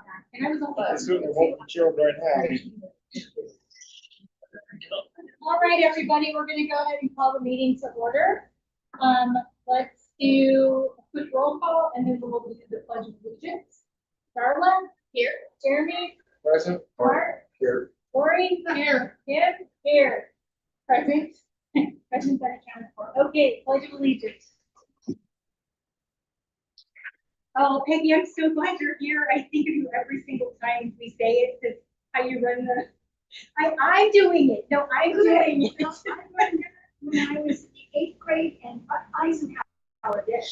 that. And I was only. I assume there won't be children have. All right, everybody, we're gonna go ahead and call the meeting to order. Let's do a quick roll call and then we'll do the pledge of allegiance. Darla? Here. Jeremy? Present. Mark? Here. Lori? Here. Kim? Here. Present? Present and accounted for. Okay, pledge of allegiance. Oh, Peggy, I'm so glad you're here. I think of you every single time we say it, because how you run the, I'm doing it. No, I'm doing it. When I was 8th grade and Eisenhower did.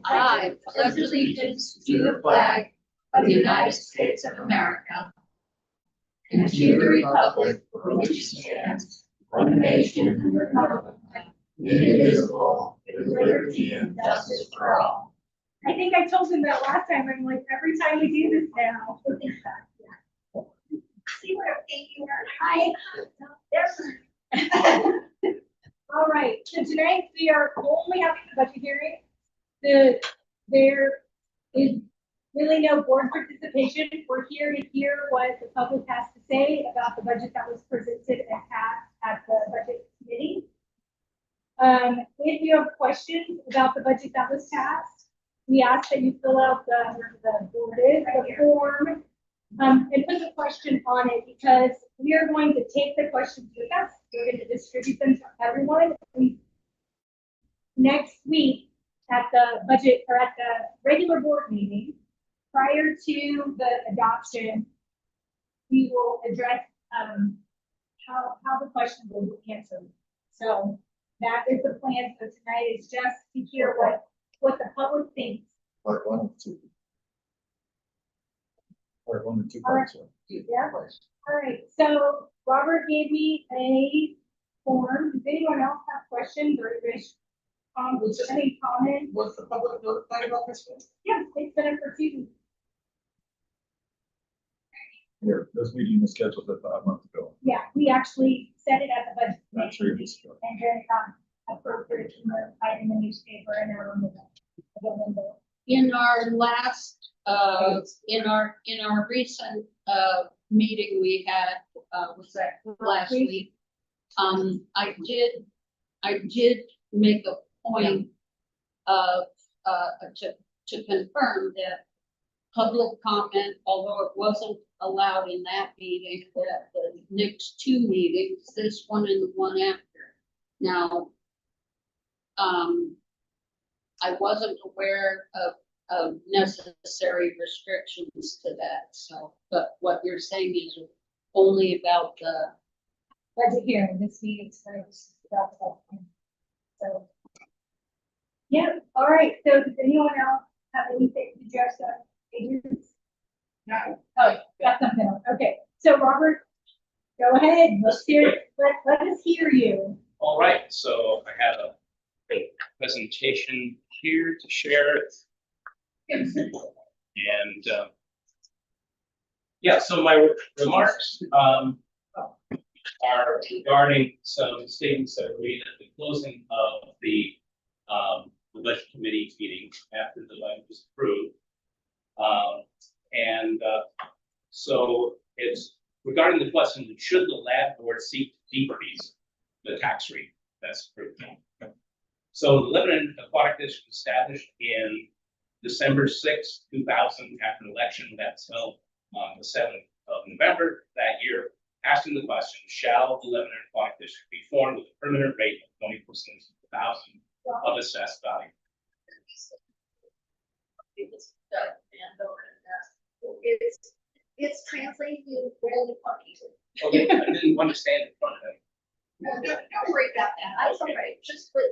I pledge allegiance to the flag of the United States of America and to the republic for which it stands, one nation under God, indivisible, with liberty and justice for all. I think I told him that last time. I'm like, every time we do this now. See what I'm thinking? All right, so tonight we are only having the budget hearing. There is really no board participation. We're here to hear what the public has to say about the budget that was presented and passed at the budget committee. If you have questions about the budget that was passed, we ask that you fill out the form, and put the question on it, because we are going to take the questions with us. We're going to distribute them to everyone. Next week at the budget or at the regular board meeting, prior to the adoption, we will address how the questions will be answered. So that is the plan. So tonight is just to hear what the public thinks. Part 1 and 2. Part 1 and 2 All right. parts. Yeah. All right. So Robert gave me a form. Does anyone else have questions or any comments? Was the public notified about this one? Yeah, it's been in for 2 weeks. Here, this meeting was scheduled a month ago. Yeah, we actually said it at the budget Not committee 3 weeks ago. and then appropriate in the newspaper and everyone knew that. In our last, in our recent, meeting we had, was that last week? I did make a point of, to confirm that public comment, although it wasn't allowed in that meeting, that the next 2 meetings, this one and the one after. Now, I wasn't aware of necessary restrictions to that, so, but what you're saying is only about the. Budget hearing, this meeting's first. So. Yeah, all right. So does anyone else have anything to address that? No. Oh, got something else. Okay. So Robert, go ahead. Let's hear. Let us hear you. All right, so I have a presentation here to share. And yeah, so my remarks are regarding some statements that were made at the closing of the budget committee meeting after the budget was approved. So it's regarding the question, should the lab board seek to decrease the tax rate that's approved? So the Lebanon Aquatic District was established in December 6, 2000, after an election that's held on the 7th of November that year, asking the question, shall the Lebanon Aquatic District be formed with a permanent rate of 20% of 1,000 of assessed value? It's translating to really funny. Okay, I didn't understand it from them. No, don't worry about that. That's all right. Just put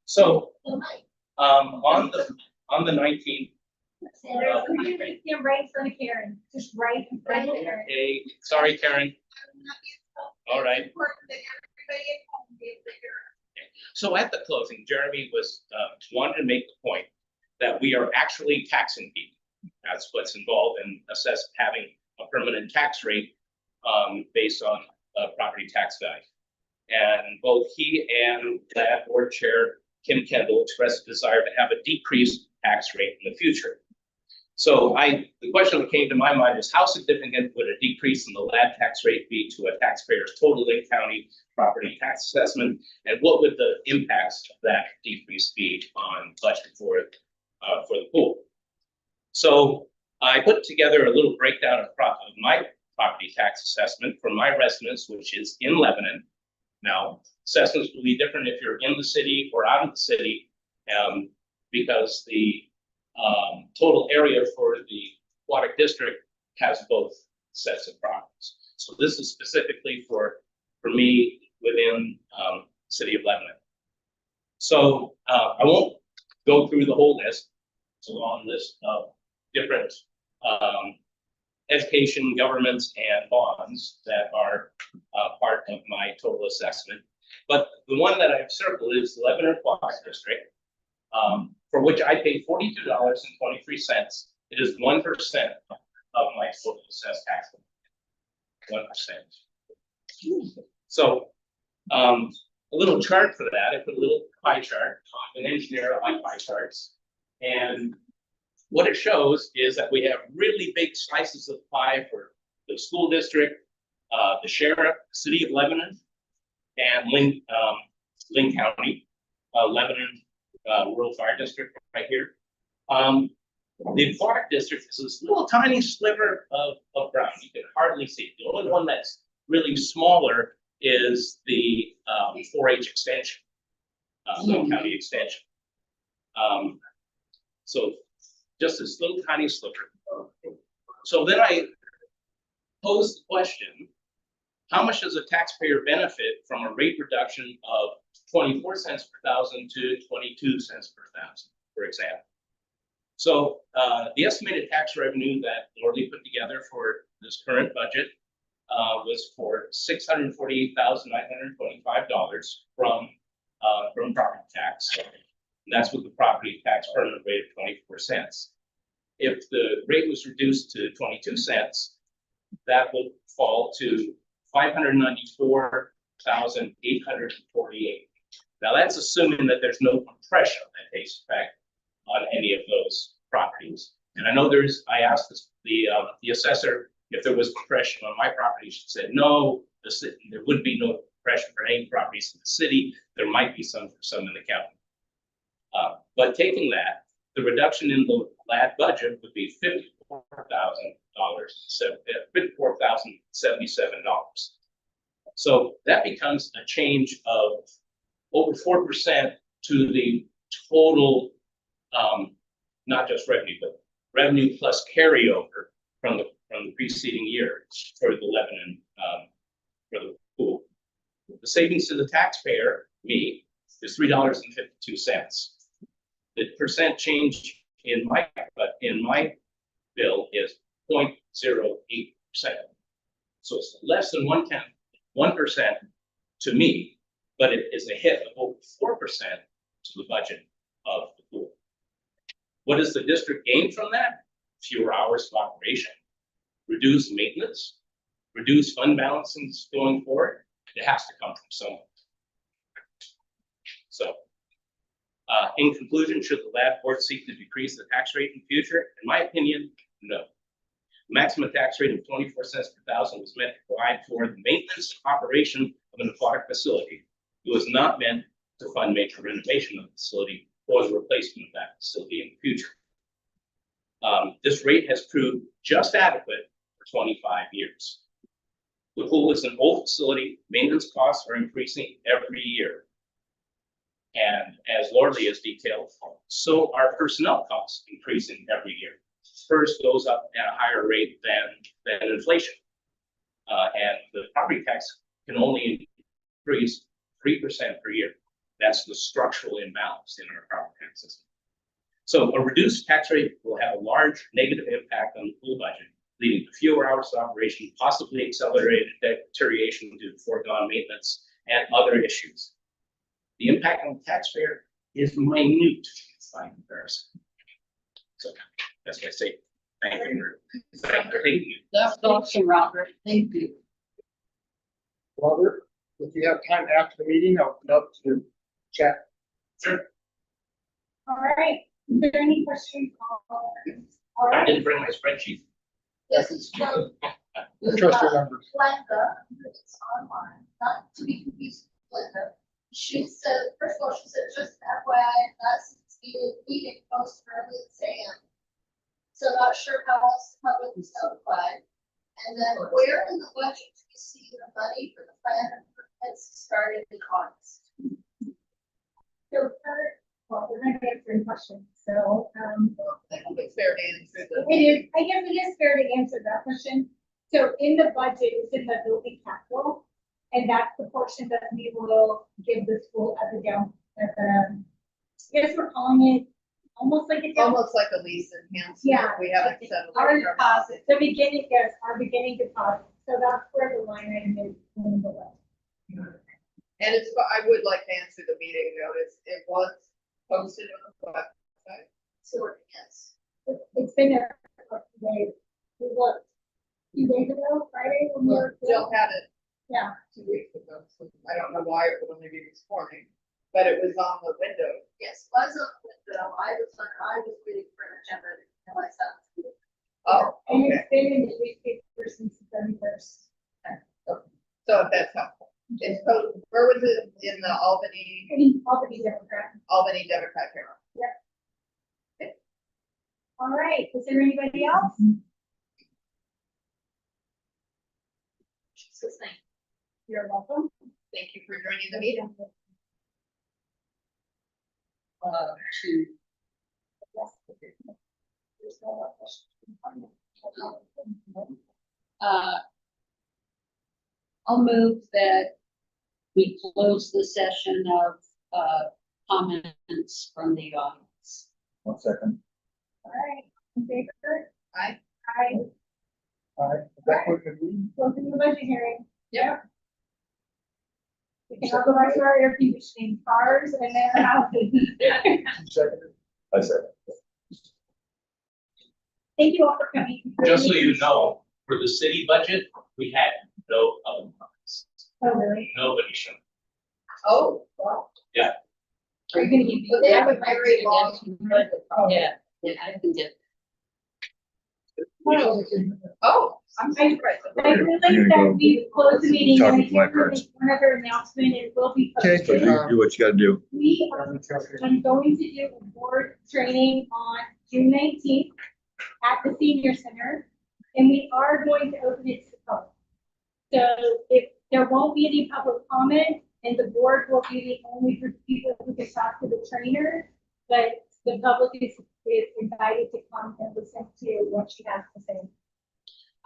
So the mic. on the 19th, Stand right in front of Karen. Just right in front of Karen. okay, sorry, Karen. All right. It's important that everybody at home be able to hear. So at the closing, Jeremy was wanted to make the point that we are actually taxing people. That's what's involved in having a permanent tax rate based on property tax value. And both he and that board chair, Kim Kendall, expressed a desire to have a decreased tax rate in the future. So the question that came to my mind is how significant would a decrease in the lab tax rate be to a taxpayer's total Lake County property tax assessment? And what would the impacts of that decrease be on budget for the pool? So I put together a little breakdown of my property tax assessment for my residence, which is in Lebanon. Now, assessments will be different if you're in the city or out of the city, because the total area for the aquatic district has both sets of properties. So this is specifically for me within the city of Lebanon. So I won't go through the whole list. It's a long list of different education, governments, and bonds that are part of my total assessment. But the one that I've circled is the Lebanon Aquatic District, for which I pay $42.23. It is 1% of my total assessed tax. 1%. So a little chart for that. I put a little pie chart. I'm an engineer. I like pie charts. And what it shows is that we have really big slices of pie for the school district, the sheriff, city of Lebanon, and Lynn County, Lebanon Rural Fire District right here. The aquatic district is this little tiny sliver of ground. You can hardly see it. The only one that's really smaller is the 4-H extension, Lynn County extension. So just this little tiny sliver. So then I posed the question, how much does a taxpayer benefit from a rate reduction of 24 cents per thousand to 22 cents per thousand, for example? So the estimated tax revenue that Lordly put together for this current budget was for $648,925 from property tax. And that's with the property tax permanent rate of 24 cents. If the rate was reduced to 22 cents, that would fall to $594,848. Now that's assuming that there's no compression that takes effect on any of those properties. And I know I asked the assessor if there was compression on my property. She said, no, there would be no compression for any properties in the city. There might be some for some in the county. But taking that, the reduction in the lab budget would be $54,077. So that becomes a change of over 4% to the total, not just revenue, but revenue plus carryover from the preceding year for the Lebanon for the pool. The savings to the taxpayer, me, is $3.52. The percent change in my bill is 0.08%. So it's less than 1% to me, but it is a hit of over 4% to the budget of the pool. What does the district gain from that? Fewer hours of operation, reduced maintenance, reduced fund balances going forward. It has to come from somewhere. So, in conclusion, should the lab board seek to decrease the tax rate in the future? In my opinion, no. The maximum tax rate of 24 cents per thousand was meant to provide for the maintenance and operation of an aquatic facility. It was not meant to fund major renovation of the facility or the replacement of that facility in the future. This rate has proved just adequate for 25 years. The pool is an old facility. Maintenance costs are increasing every year. And as Lordly has detailed, so are personnel costs increasing every year. PERS goes up at a higher rate than inflation. And the property tax can only increase 3% per year. That's the structural imbalance in our property tax system. So a reduced tax rate will have a large negative impact on the pool budget, leading to fewer hours of operation, possibly accelerated deterioration due to foregone maintenance and other issues. The impact on the taxpayer is minute by comparison. So that's what I say. Thank you. That's awesome, Robert. Thank you. Robert, if you have time after the meeting, I'll open up to chat. Sure. All right, is there any questions All I right, didn't bring my spreadsheet. This is from. Trust your numbers. Glenda, it's online, not to be confused with Glenda. She said, first of all, she said, just FYI, that's meeting post early at Sam. So not sure how else the public is notified. And then where in the budget do you see the money for the plan improvements started in August? so, well, we're gonna answer your question, so, I think it's fair to answer the. it is, I guess it is fair to answer that question. So in the budget, it's in the building capital, and that's the portion that we will give the school at the down, at the, I guess we're calling it almost like a down. Almost like a lease enhancement. Yeah. We haven't settled. Our deposit, the beginning, yes, our beginning deposit, so that's where the line item is in the budget. And it's, I would like to answer the meeting notice. It was posted on the website. Sort of, yes. It's been there for a few days. We looked 2 days ago, Friday, when we were. Jill had it Yeah, 2 weeks ago, so I don't know why it would only be this morning, but it was on the window. Yes, was on the window. I was waiting for an agenda until I saw it. Oh, and okay. it's been in the newspaper since the 31st. So if that's helpful. It's posted, where was it? In the Albany, I mean, all the Democrats. Albany Democrat Herald. All right, is there anybody else? So thank You're welcome. Thank you for joining the meeting. to I'll move that we close the session of, comments from the audience. 1 second. All right, in favor? Aye. Aye. That would be. Closing the budget hearing. Yeah. We can talk about our air conditioning cars and their houses. Seconded. I said. Thank you all for coming. Just so you know, for the city budget, we had no other comments. Oh, really? Nobody showed. Oh, wow. Are you gonna give me? But they have a very long. Yeah, yeah, I can get. Oh, I'm surprised. I realize that we closed the meeting. Talk and I with my can't really parents. make one other announcement. It will be Okay. So posted. do what you gotta do. We are I'm going to do a board training on June 19th at the senior center, and we are going to open it to the public. So if there won't be any public comment, and the board will be the only group of people who can talk to the trainer, but the public is invited to come and listen to what she has to say.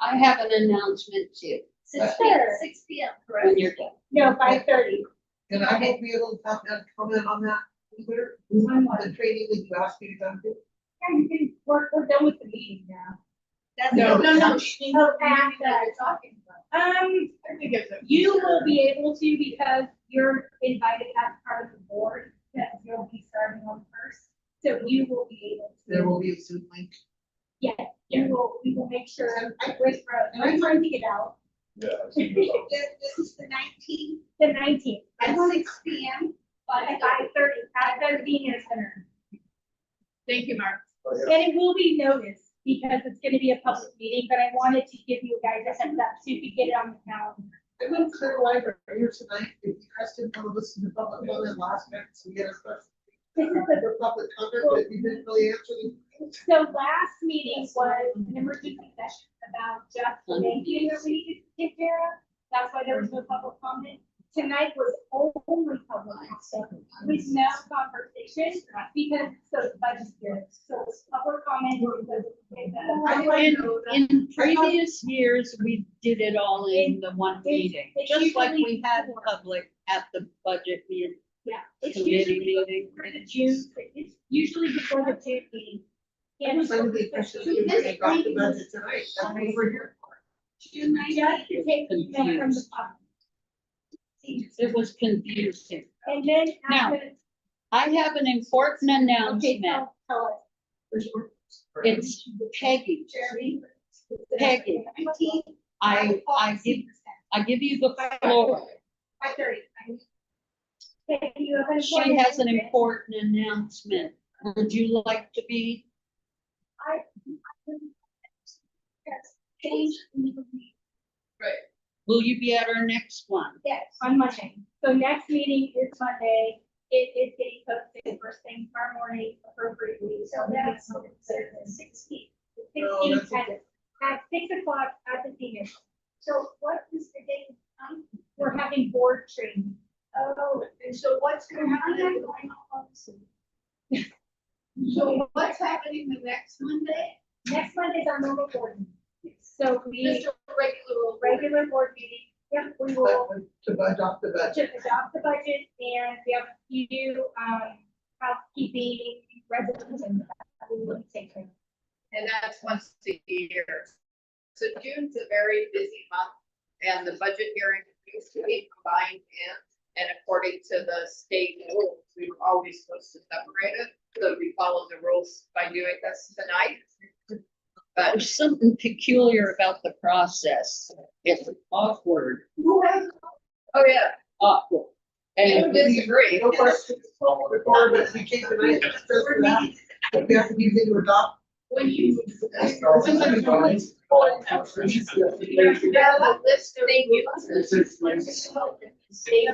I have an announcement too, 6 p.m. 6 p.m., correct? When you're done. No, 5:30. And I won't be able to comment on that either, On what? the training that you asked me to come to. Yeah, you can, we're done with the meeting now. That's No. Oh, past that. talking about. I think it's a. You will be able to because you're invited as part of the board that you'll be starting on first. So you will be able There to, will be a Zoom link. yeah, we will make sure, I'm trying to get out, Yeah. This is the 19th the 19th. at 6 p.m. At 5:30 at the senior center. Thank you, Mark. And it will be noticed because it's gonna be a public meeting, but I wanted to give you guys a heads up so you could get it on the calendar. I went to the library here tonight, if you guys didn't want to listen to public comment last minute, so we get a question. This is the For public comment, but you didn't really answer the. So last meeting was an emergency session about just the banking that we needed to take care of. That's why there was no public comment. Tonight was only public comment with no conversation because so budget here. So it's public comment. In previous years, we did it all in the one meeting, it's just like we usually had before. public at the budget meeting. Yeah, it's Committee usually meeting. for the June, it's usually before the June meeting. I was under the impression that you were gonna got the budget tonight, that's what we're here for. June 9th, to take feedback from the public. It was confusing. And then Now, after. I have an important Okay, announcement. tell us. It's Peggy. Jeremy. Peggy. I give you the floor. 5:30. Okay, you have an She important has an announcement? important announcement. Would you like to be? Yes, change in the meeting. Will you be at our next one? Yes. On Monday. So next meeting is Monday. It is getting posted first thing tomorrow morning appropriately. So that's the 16th. The No, 16th that's at 6 o'clock at the senior. So what is the date? We're having board training. Oh, and so what's going on? So what's happening the next Monday? Next Monday is our normal board meeting. So we, Just a regular. regular board meeting. Yep, we will To adopt the budget. to adopt the budget and we have a few, housekeeping resolutions that we will take care of. And that's once a year. So June's a very busy month and the budget hearing used to be combined in. And according to the state rules, we were always supposed to separate it. So we followed the rules by doing this tonight. But There's something peculiar about the process. It's awkward, oh yeah, awkward. I And don't disagree. No questions, or that we can't deny it, just for that, if we have to be to adopt. When you. Sometimes it's always- You got a list of. Thank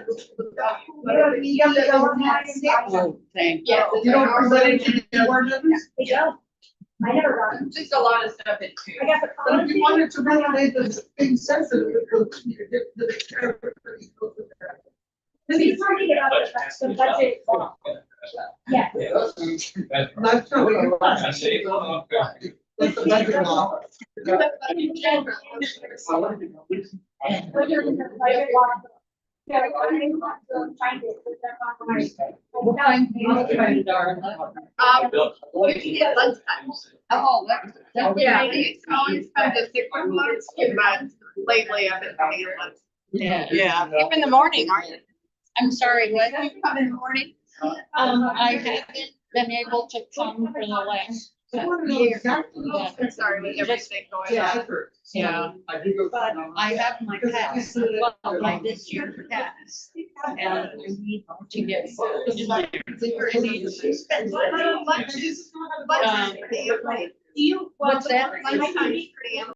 you. You have to go online and get one. oh, thank you. Yeah. You don't present it to the board members? They don't. I never got them. Just a lot of stuff in too. I got the But if policy. you wanted to really make this thing sensitive, it goes, you could get the. We're talking about the budget law. Yes. That's not what you want. I say, oh, okay. That's the budget law. We're doing the budget law. So I'm trying to put that on my. What time do you spend, Darla? Usually at lunchtime. Oh, that's. Yeah, it's always kind of thick one months, but lately I've been having lunch. Yeah. Yeah. Even in the morning, aren't you? I'm sorry, what? You come in the morning? I haven't been able to come for the last year. I'm sorry, with everything going on. Yeah. I do go. But I have my pass, well, my this year's pass. And I need to get. Lunch is. Um, Do you? What's that? Lunch is pretty